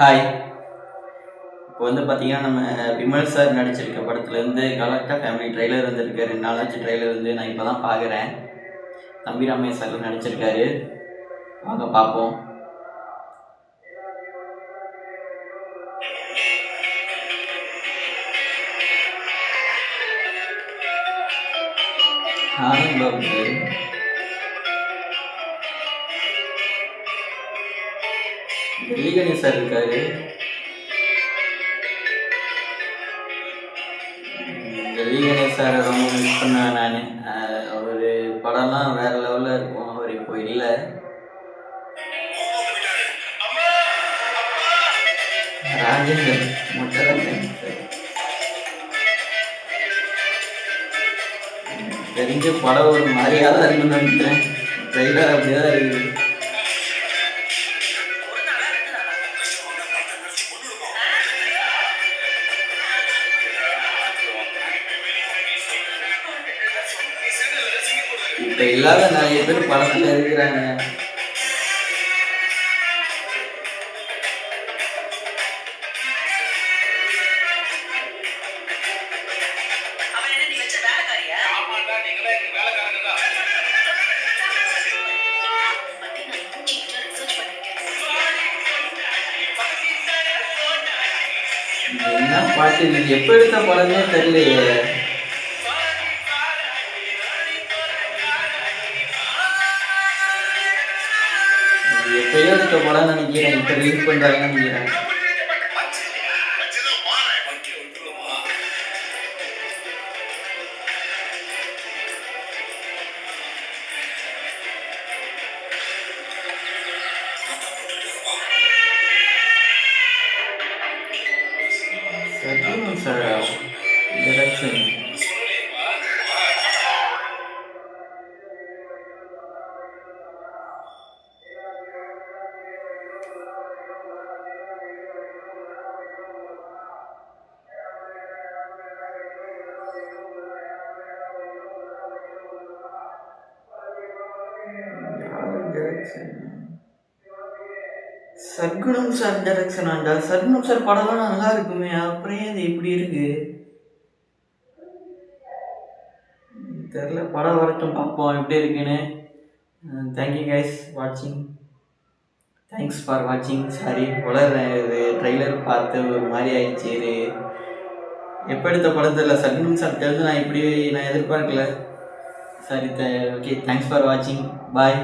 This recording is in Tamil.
ஹாய். இப்போ பார்த்தீங்கன்னா, நம்ம விமல் சார் நடிச்சிருக்க படத்துலேருந்து கலாட்டா ஃபேமிலி ட்ரெய்லர் வந்திருக்கு. 2 நாளாச்சு ட்ரெய்லர் வந்து நான் இப்போ தான் பார்க்குறேன். தம்பி ரமேஷ் சார் நடிச்சிருக்காரு. வாங்க பார்ப்போம். ஆனந்த் பாபு சார். டெல்லி கணேஷ் சார் இருக்காரு. டெல்லி கணேஷ் சாரை ரொம்ப மிஸ் பண்ணுவேன் நான். அவர் படம்லாம் வேறு லெவலில் இருக்கும். அவர் இப்போ இல்லை. ராஜேந்தர் முட்டரங்கன் சார். தெரிஞ்ச படம் ஒரு மாதிரியாக தான் இருக்குன்னு நினைக்கிறேன். ட்ரெய்லர் அப்படியே தான் இருக்குது. இப்போ இல்லாத நிறைய பேர் படத்தில் இருக்கிறாங்க. என்ன பாட்டு இது? எப்போ எடுத்த படமே தெரியலையே. எப்பயோ எடுத்த படம் நினைக்கிறேன். இப்போ ரிலீஸ் பண்ணுறாங்கன்னு நினைக்கிறேன். சத்குணம் சாரா டைரக்ஷன். சத்குணம் சார் டைரக்ஷன் ஆண்டா. சத்குணம் சார் படம்லாம் நல்லா இருக்குமே, அப்புறம் இது இப்படி இருக்கு தெரில. படம் வரட்டும், பார்ப்போம் எப்படி இருக்குன்னு. தேங்க்யூ கைஸ் வாட்சிங். தேங்க்ஸ் ஃபார் வாட்சிங். சாரி வளர்றேன். இது ட்ரெய்லர் பார்த்து ஒரு மாதிரி ஆயிடுச்சு. இது எப்போ எடுத்த படம் தெரியல. சத்குணம் சார் தெரிஞ்சு நான் இப்படி நான் எதிர்பார்க்கல. சரி, ஓகே. தேங்க்ஸ் ஃபார் வாட்சிங். பாய்.